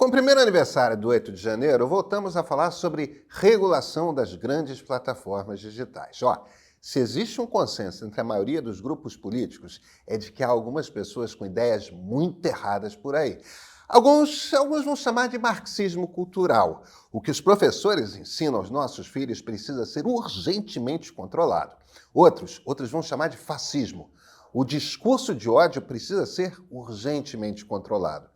Com o primeiro aniversário do 8 de janeiro, voltamos a falar sobre regulação das grandes plataformas digitais. Se existe um consenso entre a maioria dos grupos políticos, é de que há algumas pessoas com ideias muito erradas por aí. Alguns vão chamar de marxismo cultural. O que os professores ensinam aos nossos filhos precisa ser urgentemente controlado. Outros vão chamar de fascismo. O discurso de ódio precisa ser urgentemente controlado.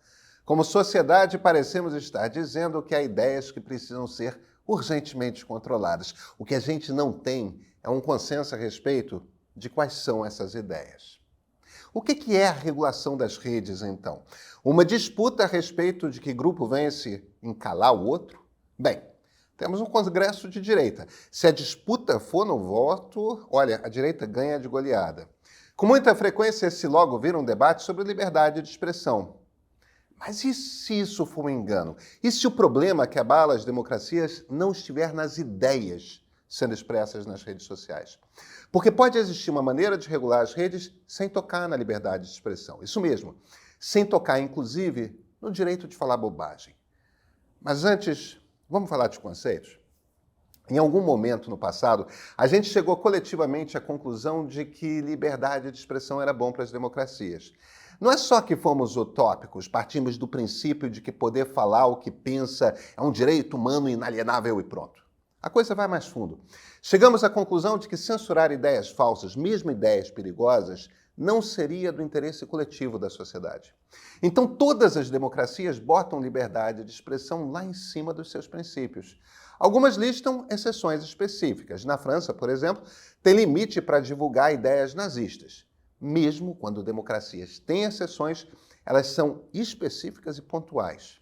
Como sociedade, parecemos estar dizendo que há ideias que precisam ser urgentemente controladas. O que a gente não tem é um consenso a respeito de quais são essas ideias. O que é a regulação das redes, então? Uma disputa a respeito de que grupo vence em calar o outro? Bem, temos um congresso de direita. Se a disputa for no voto, olha, a direita ganha de goleada. Com muita frequência, esse logo vira um debate sobre liberdade de expressão. Mas e se isso for um engano? E se o problema que abala as democracias não estiver nas ideias sendo expressas nas redes sociais? Porque pode existir uma maneira de regular as redes sem tocar na liberdade de expressão. Isso mesmo, sem tocar, inclusive, no direito de falar bobagem. Mas antes, vamos falar de conceitos? Em algum momento no passado, a gente chegou coletivamente à conclusão de que liberdade de expressão era bom para as democracias. Não é só que fomos utópicos, partimos do princípio de que poder falar o que pensa é um direito humano inalienável e pronto. A coisa vai mais fundo. Chegamos à conclusão de que censurar ideias falsas, mesmo ideias perigosas, não seria do interesse coletivo da sociedade. Então todas as democracias botam liberdade de expressão lá em cima dos seus princípios. Algumas listam exceções específicas. Na França, por exemplo, tem limite para divulgar ideias nazistas. Mesmo quando democracias têm exceções, elas são específicas e pontuais.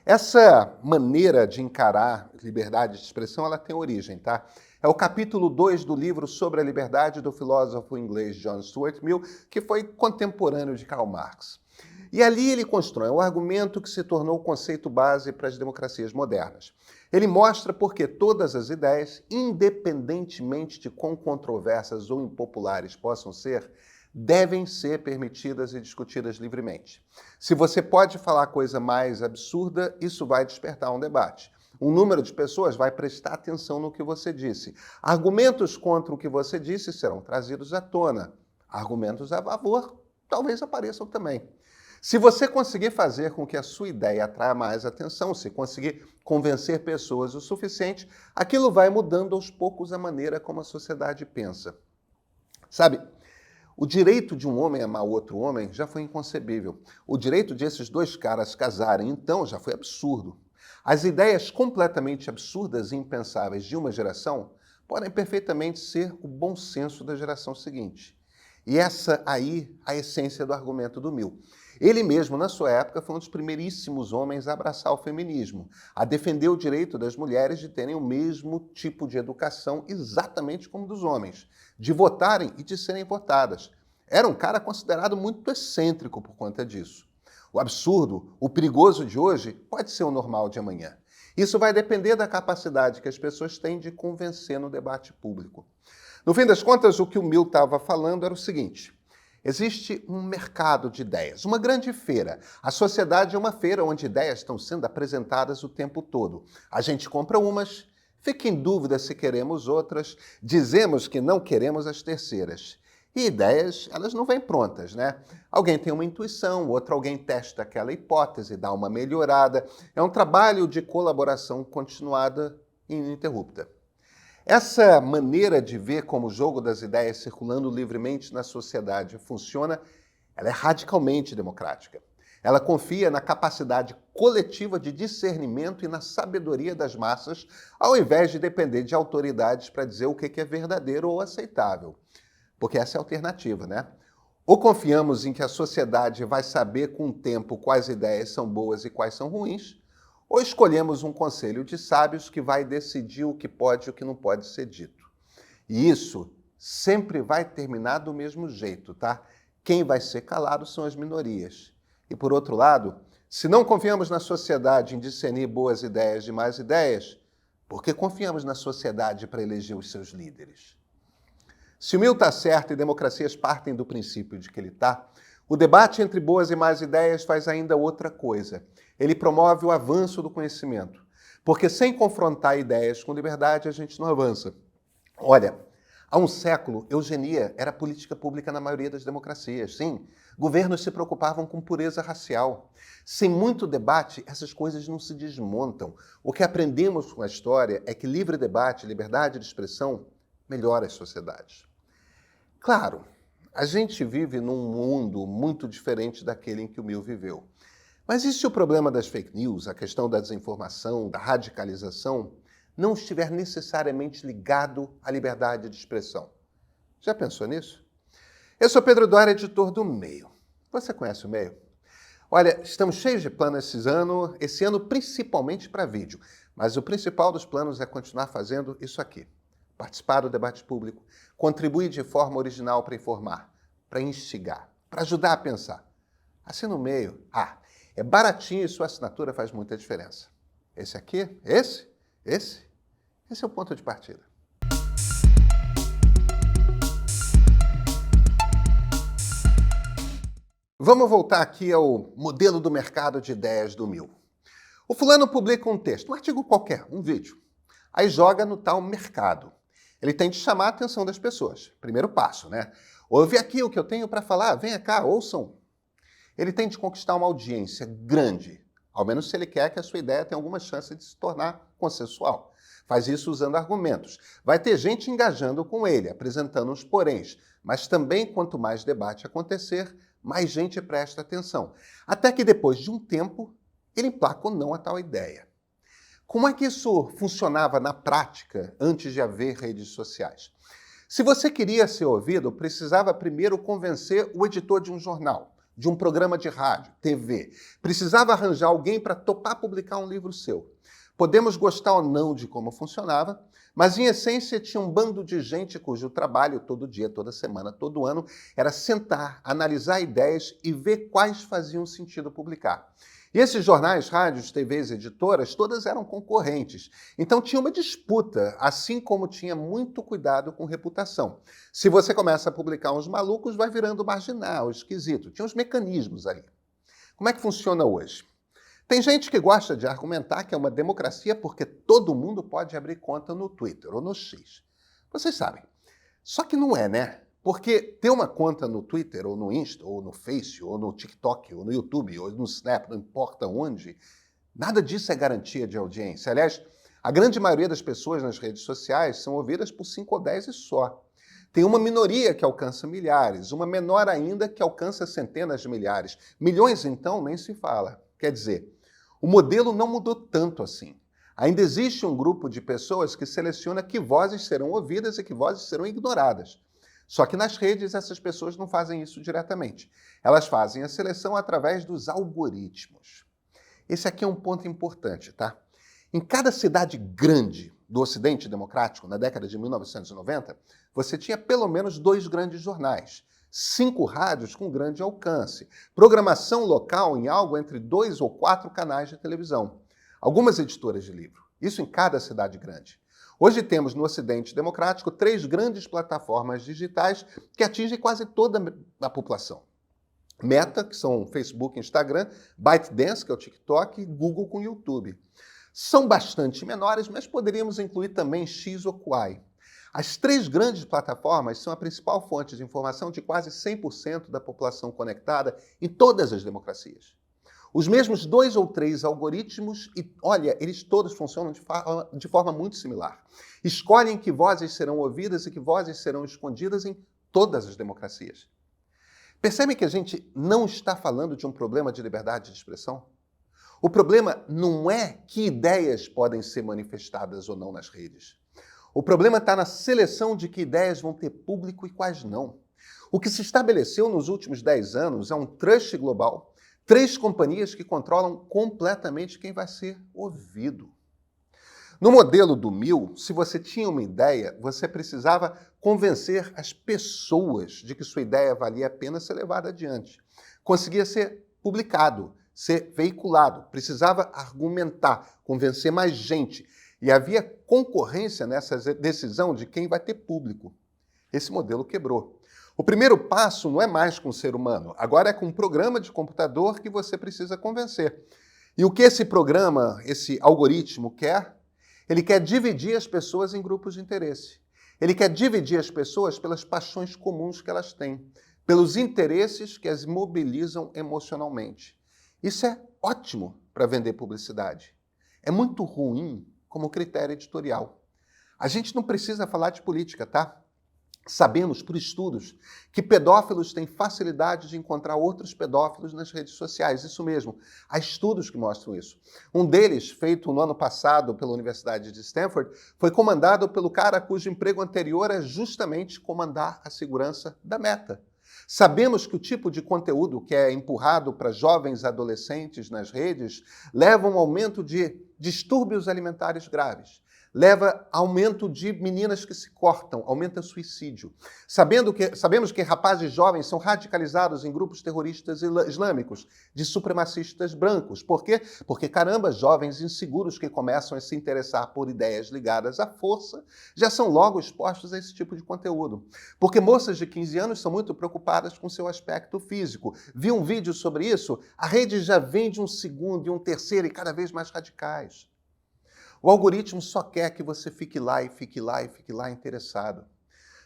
Essa maneira de encarar liberdade de expressão, ela tem origem, tá? É o capítulo 2 do livro sobre a liberdade do filósofo inglês John Stuart Mill, que foi contemporâneo de Karl Marx. E ali ele constrói um argumento que se tornou o conceito base para as democracias modernas. Ele mostra por que todas as ideias, independentemente de quão controversas ou impopulares possam ser, devem ser permitidas e discutidas livremente. Se você pode falar coisa mais absurda, isso vai despertar um debate. Um número de pessoas vai prestar atenção no que você disse. Argumentos contra o que você disse serão trazidos à tona. Argumentos a favor talvez apareçam também. Se você conseguir fazer com que a sua ideia atraia mais atenção, se conseguir convencer pessoas o suficiente, aquilo vai mudando aos poucos a maneira como a sociedade pensa. Sabe, o direito de um homem amar outro homem já foi inconcebível. O direito de esses dois caras casarem, então, já foi absurdo. As ideias completamente absurdas e impensáveis de uma geração podem perfeitamente ser o bom senso da geração seguinte. E essa aí, a essência do argumento do Mill. Ele mesmo, na sua época, foi um dos primeiríssimos homens a abraçar o feminismo, a defender o direito das mulheres de terem o mesmo tipo de educação exatamente como dos homens, de votarem e de serem votadas. Era um cara considerado muito excêntrico por conta disso. O absurdo, o perigoso de hoje pode ser o normal de amanhã. Isso vai depender da capacidade que as pessoas têm de convencer no debate público. No fim das contas, o que o Mill estava falando era o seguinte: existe um mercado de ideias, uma grande feira. A sociedade é uma feira onde ideias estão sendo apresentadas o tempo todo. A gente compra umas, fica em dúvida se queremos outras, dizemos que não queremos as terceiras. E ideias, elas não vêm prontas, né? Alguém tem uma intuição, alguém testa aquela hipótese, dá uma melhorada. É um trabalho de colaboração continuada e ininterrupta. Essa maneira de ver como o jogo das ideias circulando livremente na sociedade funciona, ela é radicalmente democrática. Ela confia na capacidade coletiva de discernimento e na sabedoria das massas, ao invés de depender de autoridades para dizer o que é verdadeiro ou aceitável. Porque essa é a alternativa, né? Ou confiamos em que a sociedade vai saber com o tempo quais ideias são boas e quais são ruins, ou escolhemos um conselho de sábios que vai decidir o que pode e o que não pode ser dito. E isso sempre vai terminar do mesmo jeito, tá? Quem vai ser calado são as minorias. E por outro lado, se não confiamos na sociedade em discernir boas ideias de más ideias, por que confiamos na sociedade para eleger os seus líderes? Se o Mill está certo e democracias partem do princípio de que ele está, o debate entre boas e más ideias faz ainda outra coisa. Ele promove o avanço do conhecimento. Porque sem confrontar ideias com liberdade, a gente não avança. Olha, há um século, eugenia era política pública na maioria das democracias. Sim, governos se preocupavam com pureza racial. Sem muito debate, essas coisas não se desmontam. O que aprendemos com a história é que livre debate, liberdade de expressão, melhora as sociedades. Claro, a gente vive num mundo muito diferente daquele em que o Mill viveu. Mas e se o problema das fake news, a questão da desinformação, da radicalização, não estiver necessariamente ligado à liberdade de expressão? Já pensou nisso? Eu sou Pedro Dória, editor do Meio. Você conhece o Meio? Olha, estamos cheios de planos esse ano principalmente para vídeo, mas o principal dos planos é continuar fazendo isso aqui. Participar do debate público, contribuir de forma original para informar, para instigar, para ajudar a pensar. Assina o Meio. É baratinho e sua assinatura faz muita diferença. Esse aqui? Esse é o ponto de partida. Vamos voltar aqui ao modelo do mercado de ideias do Mill. O fulano publica um texto, um artigo qualquer, um vídeo. Aí joga no tal mercado. Ele tem de chamar a atenção das pessoas. Primeiro passo, né? Ouve aqui o que eu tenho para falar, venha cá, ouçam. Ele tem de conquistar uma audiência grande, ao menos se ele quer que a sua ideia tenha alguma chance de se tornar consensual. Faz isso usando argumentos. Vai ter gente engajando com ele, apresentando os poréns, mas também quanto mais debate acontecer, mais gente presta atenção. Até que depois de um tempo, ele emplaca ou não a tal ideia. Como é que isso funcionava na prática antes de haver redes sociais? Se você queria ser ouvido, precisava primeiro convencer o editor de um jornal, de um programa de rádio, TV. Precisava arranjar alguém para topar publicar um livro seu. Podemos gostar ou não de como funcionava, mas em essência tinha um bando de gente cujo trabalho todo dia, toda semana, todo ano era sentar, analisar ideias e ver quais faziam sentido publicar. E esses jornais, rádios, TVs, editoras, todas eram concorrentes. Então tinha uma disputa, assim como tinha muito cuidado com reputação. Se você começa a publicar uns malucos, vai virando marginal, esquisito. Tinha uns mecanismos ali. Como é que funciona hoje? Tem gente que gosta de argumentar que é uma democracia porque todo mundo pode abrir conta no Twitter ou no X. Vocês sabem. Só que não é, né? Porque ter uma conta no Twitter, ou no Insta, ou no Face, ou no TikTok, ou no YouTube, ou no Snap, não importa onde, nada disso é garantia de audiência. Aliás, a grande maioria das pessoas nas redes sociais são ouvidas por 5 ou 10 e só. Tem uma minoria que alcança milhares, uma menor ainda que alcança centenas de milhares. Milhões, então, nem se fala. Quer dizer, o modelo não mudou tanto assim. Ainda existe um grupo de pessoas que seleciona que vozes serão ouvidas e que vozes serão ignoradas. Só que nas redes essas pessoas não fazem isso diretamente. Elas fazem a seleção através dos algoritmos. Esse aqui é um ponto importante, tá? Em cada cidade grande do Ocidente democrático, na década de 1990, você tinha pelo menos 2 grandes jornais, 5 rádios com grande alcance, programação local em algo entre 2 ou 4 canais de televisão, algumas editoras de livro. Isso em cada cidade grande. Hoje temos no Ocidente democrático 3 grandes plataformas digitais que atingem quase toda a população. Meta, que são Facebook e Instagram, ByteDance, que é o TikTok, e Google com o YouTube. São bastante menores, mas poderíamos incluir também X ou Quai. As 3 grandes plataformas são a principal fonte de informação de quase 100% da população conectada em todas as democracias. Os mesmos 2 ou 3 algoritmos, e olha, eles todos funcionam de forma muito similar. Escolhem que vozes serão ouvidas e que vozes serão escondidas em todas as democracias. Percebe que a gente não está falando de um problema de liberdade de expressão? O problema não é que ideias podem ser manifestadas ou não nas redes. O problema está na seleção de que ideias vão ter público e quais não. O que se estabeleceu nos últimos 10 anos é um trust global, 3 companhias que controlam completamente quem vai ser ouvido. No modelo do Mill, se você tinha uma ideia, você precisava convencer as pessoas de que sua ideia valia a pena ser levada adiante. Conseguia ser publicado, ser veiculado, precisava argumentar, convencer mais gente. E havia concorrência nessa decisão de quem vai ter público. Esse modelo quebrou. O primeiro passo não é mais com o ser humano, agora é com um programa de computador que você precisa convencer. E o que esse programa, esse algoritmo quer? Ele quer dividir as pessoas em grupos de interesse. Ele quer dividir as pessoas pelas paixões comuns que elas têm, pelos interesses que as mobilizam emocionalmente. Isso é ótimo para vender publicidade. É muito ruim como critério editorial. A gente não precisa falar de política, tá? Sabemos, por estudos, que pedófilos têm facilidade de encontrar outros pedófilos nas redes sociais. Isso mesmo, há estudos que mostram isso. Um deles, feito no ano passado pela Universidade de Stanford, foi comandado pelo cara cujo emprego anterior é justamente comandar a segurança da Meta. Sabemos que o tipo de conteúdo que é empurrado para jovens adolescentes nas redes leva a um aumento de distúrbios alimentares graves. Leva a aumento de meninas que se cortam, aumenta o suicídio. Sabemos que rapazes jovens são radicalizados em grupos terroristas islâmicos, de supremacistas brancos. Por quê? Porque, caramba, jovens inseguros que começam a se interessar por ideias ligadas à força já são logo expostos a esse tipo de conteúdo. Porque moças de 15 anos são muito preocupadas com seu aspecto físico. Vi um vídeo sobre isso, a rede já vende um segundo e um terceiro e cada vez mais radicais. O algoritmo só quer que você fique lá e fique lá e fique lá interessado.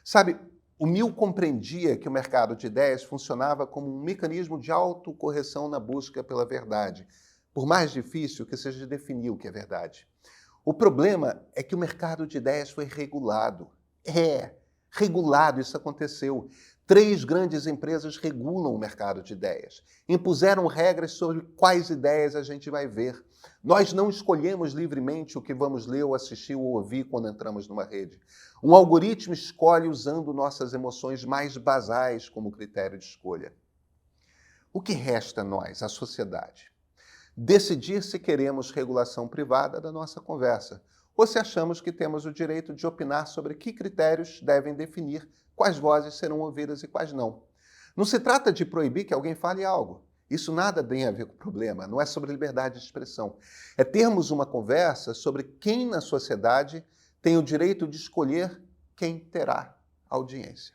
Sabe, o Mill compreendia que o mercado de ideias funcionava como um mecanismo de autocorreção na busca pela verdade, por mais difícil que seja definir o que é verdade. O problema é que o mercado de ideias foi regulado. Regulado, isso aconteceu. 3 grandes empresas regulam o mercado de ideias. Impuseram regras sobre quais ideias a gente vai ver. Nós não escolhemos livremente o que vamos ler ou assistir ou ouvir quando entramos numa rede. Um algoritmo escolhe usando nossas emoções mais basais como critério de escolha. O que resta a nós, a sociedade? Decidir se queremos regulação privada da nossa conversa ou se achamos que temos o direito de opinar sobre que critérios devem definir quais vozes serão ouvidas e quais não. Não se trata de proibir que alguém fale algo. Isso nada tem a ver com o problema, não é sobre liberdade de expressão. É termos uma conversa sobre quem na sociedade tem o direito de escolher quem terá audiência.